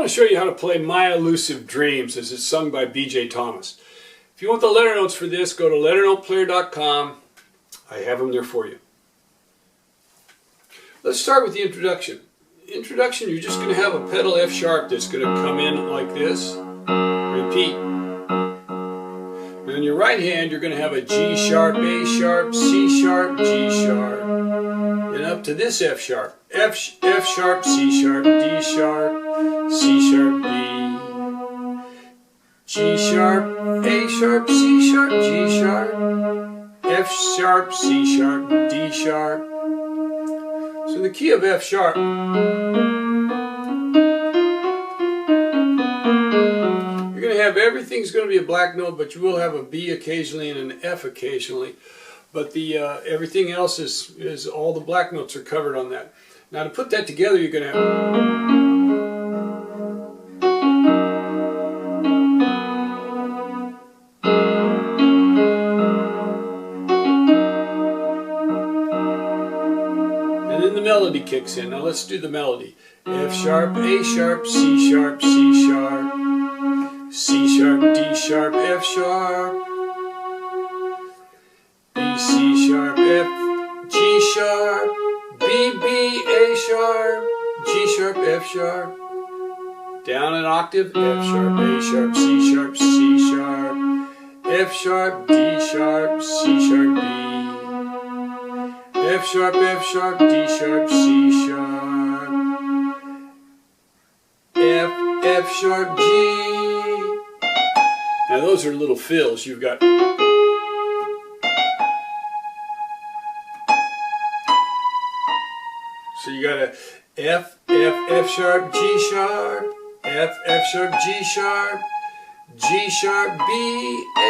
want to show you how to play My Elusive Dreams as it's sung by B.J. Thomas. If you want the letter notes for this, go to LetterNotePlayer.com. I have them there for you. Let's start with the introduction. Introduction, you're just going to have a pedal F sharp that's going to come in like this. Repeat. And on your right hand, you're going to have a G sharp, A sharp, C sharp, G sharp. And up to this F sharp. F sharp, C sharp, D sharp, C sharp, B. G sharp, A sharp, C sharp, G sharp, F sharp, C sharp, D sharp. So in the key of F sharp, you're going to have everything's going to be a black note, but you will have a B occasionally and an F occasionally. But the everything else is all the black notes are covered on that. Now to put that together, you're going to have. And then the melody kicks in. Now let's do the melody. F sharp, A sharp, C sharp, C sharp, C sharp, D sharp, F sharp, B, C sharp, F, G sharp, B, B, A sharp, G sharp, F sharp. Down an octave, F sharp, A sharp, C sharp, C sharp, F sharp, D sharp, C sharp, B. F sharp, D sharp, C sharp, F sharp, G. Now those are little fills. You've got. So you got a F sharp, G sharp, F sharp, G sharp, G sharp, B, A.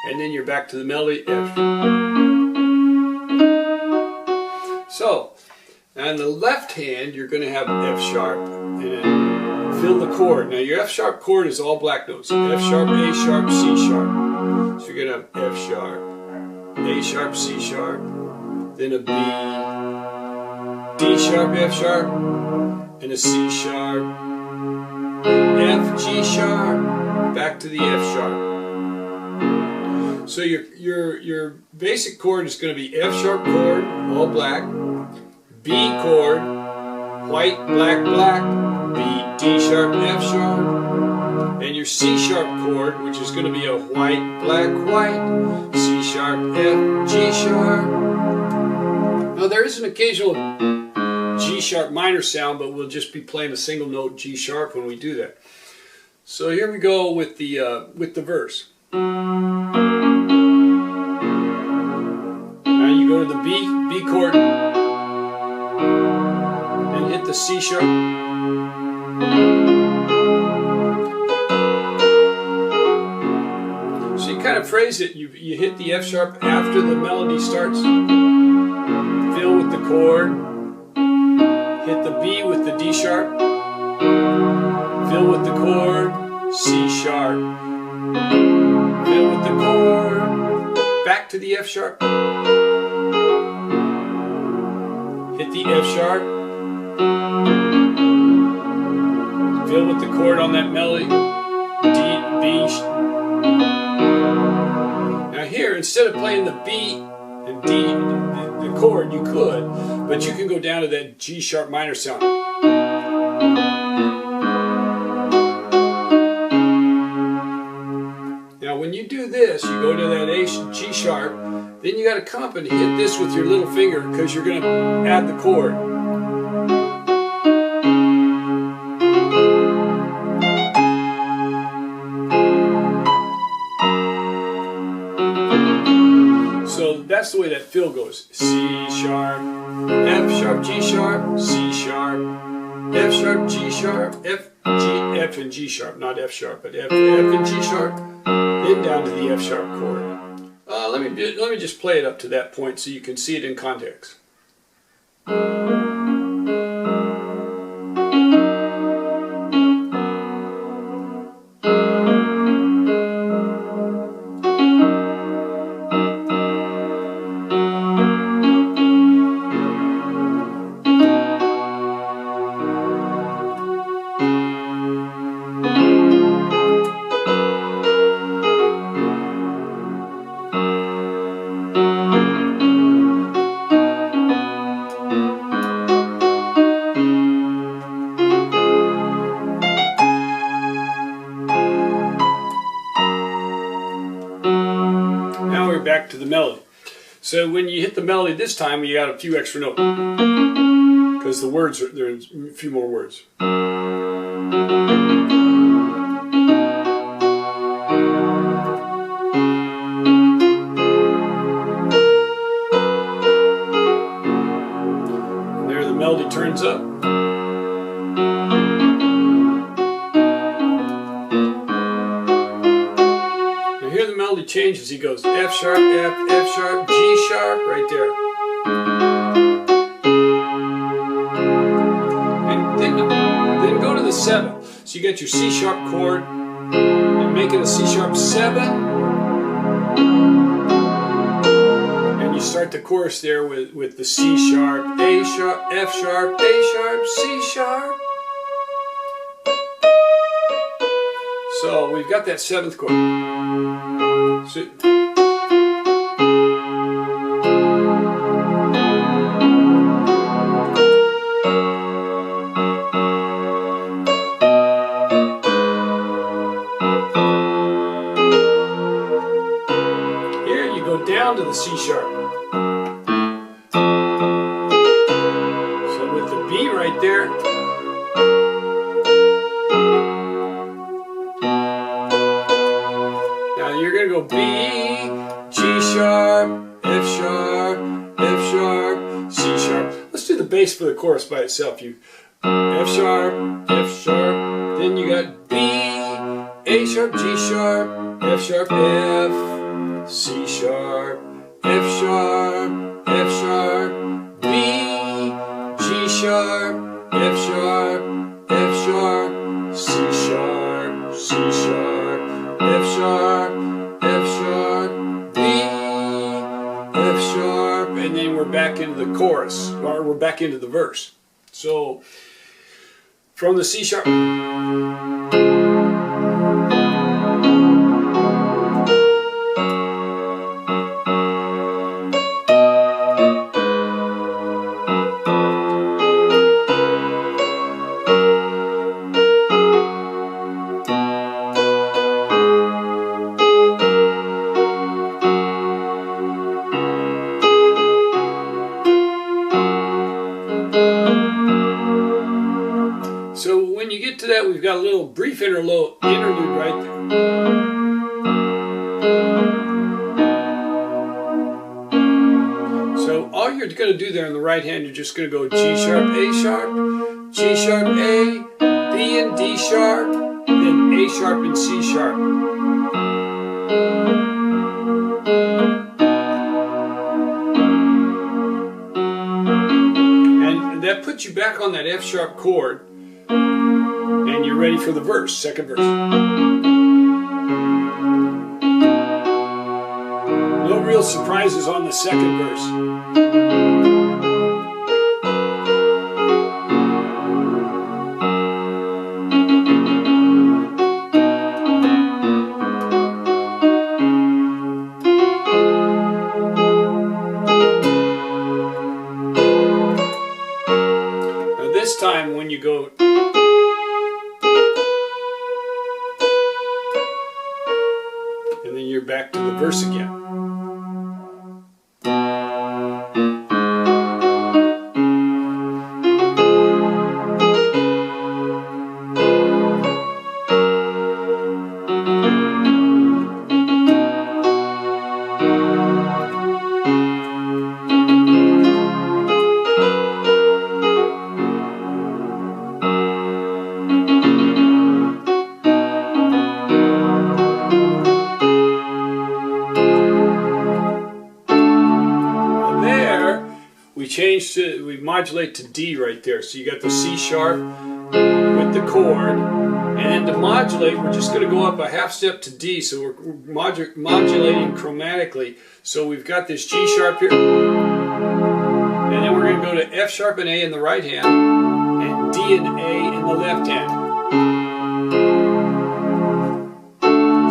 And then you're back to the melody, F. So, on the left hand, you're going to have F sharp and then fill the chord. Now, your F sharp chord is all black notes. F sharp, A sharp, C sharp. So you're going to have F sharp, A sharp, C sharp, then a B, D sharp, F sharp, and a C sharp, F, G sharp, back to the F sharp. So your basic chord is going to be F sharp chord, all black, B chord, white, black, black, B, D sharp, F sharp, and your C sharp chord, which is going to be a white, black, white, C sharp, F, G sharp. Now there is an occasional G sharp minor sound, but we'll just be playing a single note G sharp when we do that. So here we go with the verse. Now you go to the B chord and hit the C sharp. So you kind of phrase it. You hit the F sharp after the melody starts. Fill with the chord. Hit the B with the D sharp. Fill with the chord. C sharp. Fill with the chord. Back to the F sharp. Hit the F sharp. Fill with the chord on that melody. D, B. Now here, instead of playing the B and D, the chord, you could, but you can go down to that G sharp minor sound. Now when you do this, you go to that G sharp, then you got to come up and hit this with your little finger because you're going to add the chord. So that's the way that fill goes. C sharp, F sharp, G sharp, C sharp, F sharp, G sharp, F and G sharp, not F sharp, but F and G sharp, then down to the F sharp chord. Let me just play it up to that point so you can see it in context. the melody. So when you hit the melody this time, you got a few extra notes because the words are there's a few more words. And there the melody turns up. Here the melody changes. He goes F sharp, F sharp, G sharp, right there. And then go to the 7. So you got your C sharp chord and make it a C sharp 7. And you start the chorus there with the C sharp, A sharp, F sharp, A sharp, C sharp. So we've got that 7th chord. So, here you go down to the C sharp. So with the B right there. You're going to go B, G sharp, F sharp, F sharp, C sharp. Let's do the bass for the chorus by itself. You F sharp, then you got B, A sharp, G sharp, F sharp, F, C sharp, F sharp, F sharp, B, G sharp, F sharp, F sharp, C sharp, C sharp, F sharp, F sharp, B, F sharp, and then we're back into the chorus, or we're back into the verse. So, from the C sharp. So when you get to that, we've got a little brief interlude right there. So all you're going to do there in the right hand, you're just going to go G sharp, A sharp, G sharp, A, B and D sharp, then A sharp and C sharp. And that puts you back on that F sharp chord. And you're ready for the verse, second verse. No real surprises on the second verse. Now this time when you go and then you're back to the verse again. We modulate to D right there. So you got the C sharp with the chord, and then to modulate, we're just going to go up a half step to D. So we're modulating chromatically. So we've got this G sharp here, and then we're going to go to F sharp and A in the right hand, and D and A in the left hand.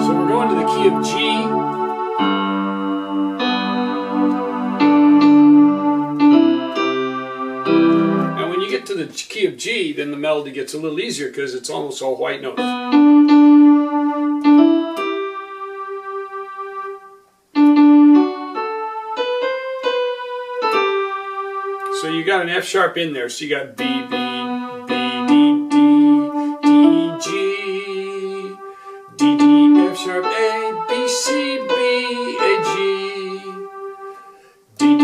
So we're going to the key of G. To the key of G, then the melody gets a little easier because it's almost all white notes. got an F sharp in there, so you got B, B, B, D, D, D, G, D, D, F sharp, A, B, C, B, A, G, D, D,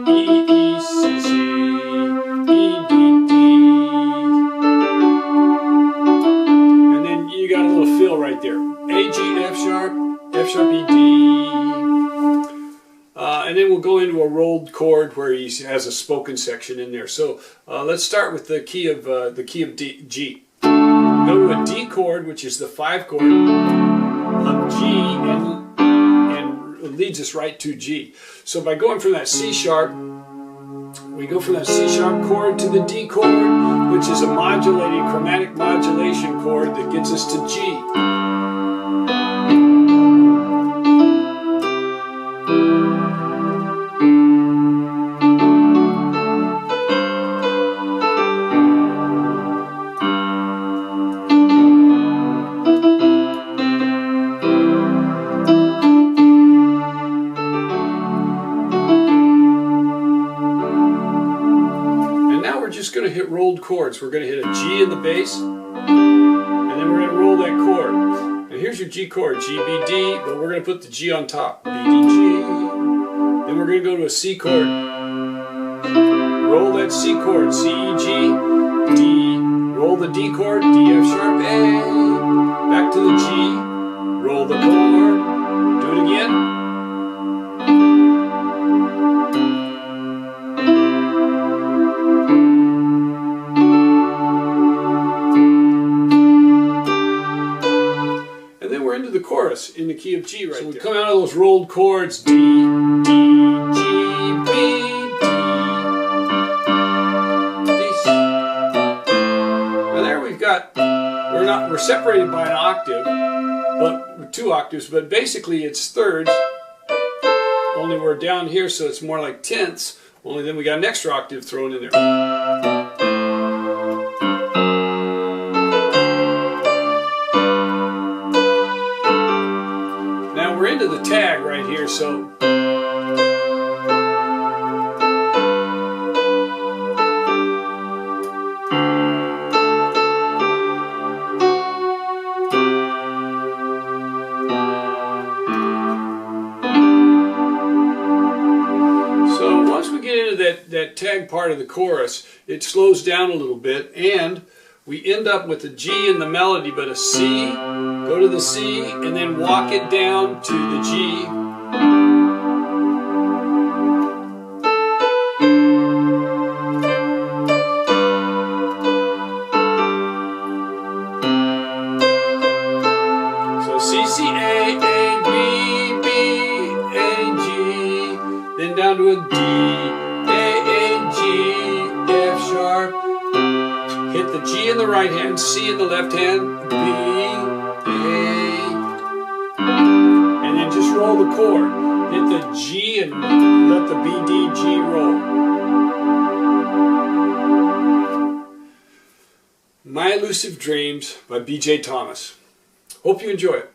B, E, E, C, C, E, D, D. And then you got a little fill right there. A, G, F sharp, E, D. And then we'll go into a rolled chord where he has a spoken section in there. So let's start with the key of D, G. Go to a D chord, which is the 5 chord of G, and it leads us right to G. So by going from that C sharp, we go from that C sharp chord to the D chord, which is a modulating chromatic modulation chord that gets us to G. Just going to hit rolled chords. We're going to hit a G in the bass, and then we're going to roll that chord. And here's your G chord, G, B, D, but we're going to put the G on top, B, D, G. Then we're going to go to a C chord, roll that C chord, C, E, G, D, roll the D chord, D, F sharp, A, back to the G, roll the chord, do it again. Into the chorus in the key of G right there. So we come out of those rolled chords, D, D, G, B, D, D. Now there we've got, we're separated by an octave, but 2 octaves, but basically it's thirds, only we're down here, so it's more like tenths, only then we got an extra octave thrown in there. We're into the tag right here, so once we get into that tag part of the chorus, it slows down a little bit, and we end up with a G in the melody, but a C, go to the C, and then walk it down to the G. So C, C, A, A, B, B, A, G, then down to a D, A, G, F sharp, hit the G in the right hand, C in the left hand, B, A, and then just roll the chord. Hit the G and let the B, D, G roll. My Elusive Dreams by B.J. Thomas. Hope you enjoy it.